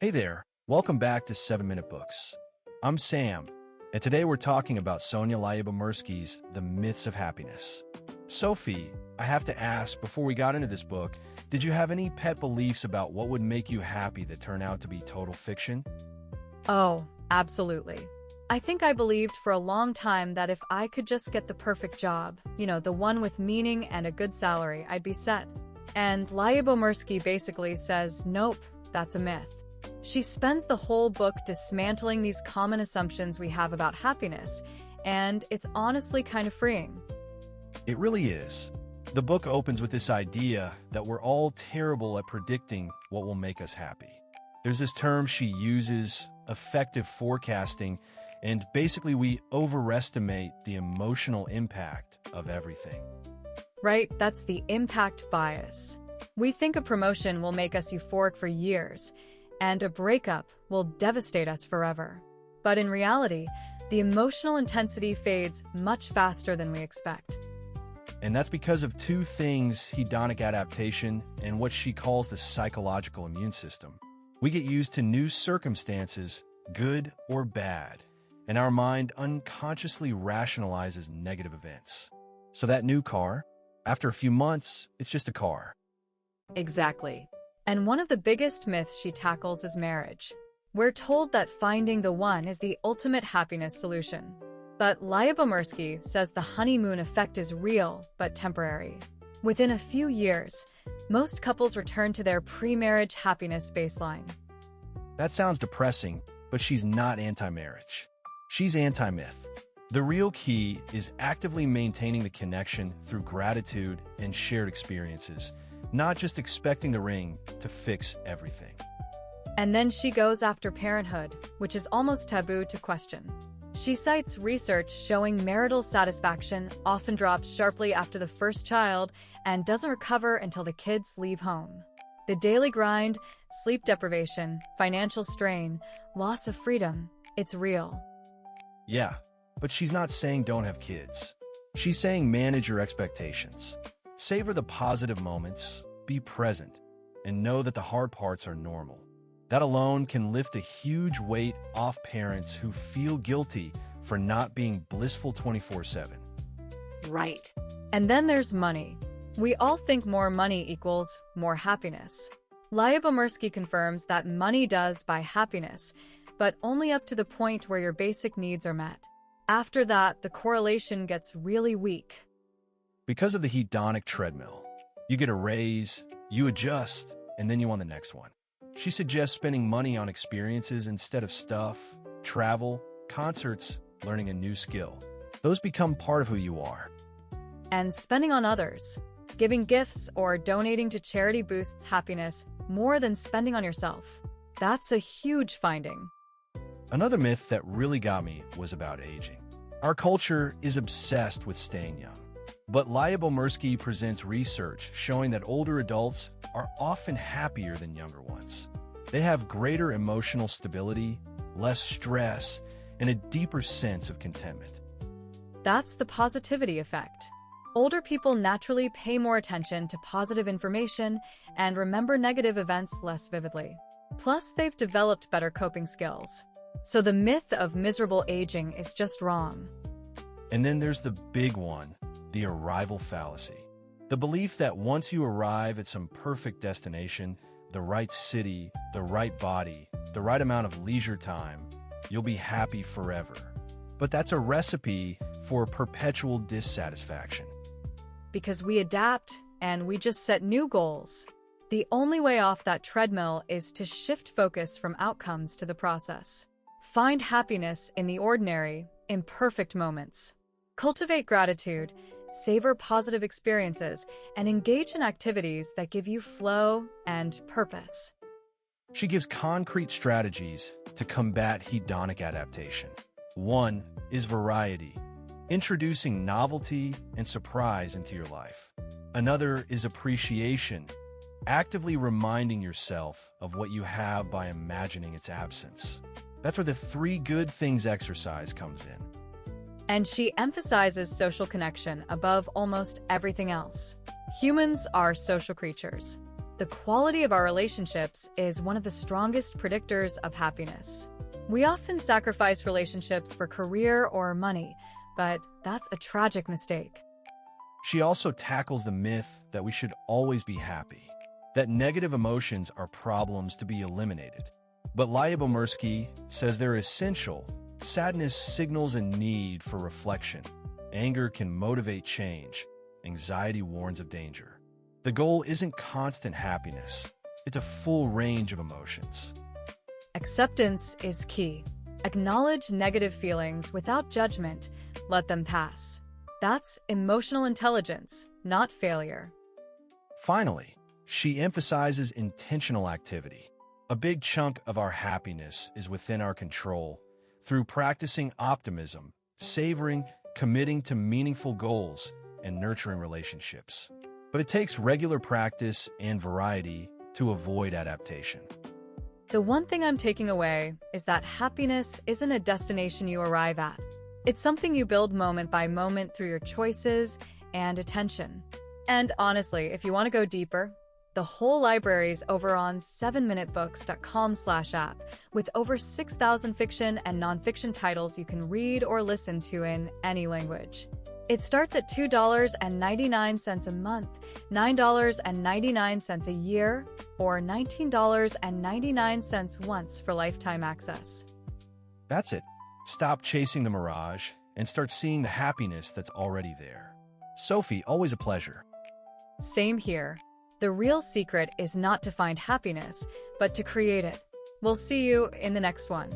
Hey there, welcome back to 7-Minute Books. I'm Sam, and today we're talking about Sonja Lyubomirsky's The Myths of Happiness. Sophie, I have to ask, before we got into this book, did you have any pet beliefs about what would make you happy that turn out to be total fiction? Oh, absolutely. I think I believed for a long time that if I could just get the perfect job, the one with meaning and a good salary, I'd be set. And Lyubomirsky basically says, nope, that's a myth. She spends the whole book dismantling these common assumptions we have about happiness, and it's honestly kind of freeing. It really is. The book opens with this idea that we're all terrible at predicting what will make us happy. There's this term she uses, affective forecasting, and basically we overestimate the emotional impact of everything. Right, that's the impact bias. We think a promotion will make us euphoric for years, and a breakup will devastate us forever. But in reality, the emotional intensity fades much faster than we expect. And that's because of two things: hedonic adaptation and what she calls the psychological immune system. We get used to new circumstances, good or bad, and our mind unconsciously rationalizes negative events. So that new car, after a few months, it's just a car. Exactly. And one of the biggest myths she tackles is marriage. We're told that finding the one is the ultimate happiness solution. But Lyubomirsky says the honeymoon effect is real, but temporary. Within a few years, most couples return to their pre-marriage happiness baseline. That sounds depressing, but she's not anti-marriage. She's anti-myth. The real key is actively maintaining the connection through gratitude and shared experiences, not just expecting the ring to fix everything. And then she goes after parenthood, which is almost taboo to question. She cites research showing marital satisfaction often drops sharply after the first child and doesn't recover until the kids leave home. The daily grind, sleep deprivation, financial strain, loss of freedom, it's real. Yeah, but she's not saying don't have kids. She's saying manage your expectations. Savor the positive moments, be present, and know that the hard parts are normal. That alone can lift a huge weight off parents who feel guilty for not being blissful 24/7. Right. And then there's money. We all think more money equals more happiness. Lyubomirsky confirms that money does buy happiness, but only up to the point where your basic needs are met. After that, the correlation gets really weak. Because of the hedonic treadmill, you get a raise, you adjust, and then you want the next one. She suggests spending money on experiences instead of stuff, travel, concerts, learning a new skill. Those become part of who you are. And spending on others. Giving gifts or donating to charity boosts happiness more than spending on yourself. That's a huge finding. Another myth that really got me was about aging. Our culture is obsessed with staying young. But Lyubomirsky presents research showing that older adults are often happier than younger ones. They have greater emotional stability, less stress, and a deeper sense of contentment. That's the positivity effect. Older people naturally pay more attention to positive information and remember negative events less vividly. Plus, they've developed better coping skills. So the myth of miserable aging is just wrong. And then there's the big one, the arrival fallacy. The belief that once you arrive at some perfect destination, the right city, the right body, the right amount of leisure time, you'll be happy forever. But that's a recipe for perpetual dissatisfaction. Because we adapt and we just set new goals. The only way off that treadmill is to shift focus from outcomes to the process. Find happiness in the ordinary, imperfect moments. Cultivate gratitude, savor positive experiences, and engage in activities that give you flow and purpose. She gives concrete strategies to combat hedonic adaptation. One is variety, introducing novelty and surprise into your life. Another is appreciation, actively reminding yourself of what you have by imagining its absence. That's where the 3 good things exercise comes in. And she emphasizes social connection above almost everything else. Humans are social creatures. The quality of our relationships is one of the strongest predictors of happiness. We often sacrifice relationships for career or money, but that's a tragic mistake. She also tackles the myth that we should always be happy, that negative emotions are problems to be eliminated. But Lyubomirsky says they're essential. Sadness signals a need for reflection. Anger can motivate change. Anxiety warns of danger. The goal isn't constant happiness. It's a full range of emotions. Acceptance is key. Acknowledge negative feelings without judgment. Let them pass. That's emotional intelligence, not failure. Finally, she emphasizes intentional activity. A big chunk of our happiness is within our control. Through practicing optimism, savoring, committing to meaningful goals, and nurturing relationships. But it takes regular practice and variety to avoid adaptation. The one thing I'm taking away is that happiness isn't a destination you arrive at. It's something you build moment by moment through your choices and attention. And honestly, if you want to go deeper, the whole library is over on 7minutebooks.com/app with over 6,000 fiction and nonfiction titles you can read or listen to in any language. It starts at $2.99 a month, $9.99 a year, or $19.99 once for lifetime access. That's it. Stop chasing the mirage and start seeing the happiness that's already there. Sophie, always a pleasure. Same here. The real secret is not to find happiness, but to create it. We'll see you in the next one.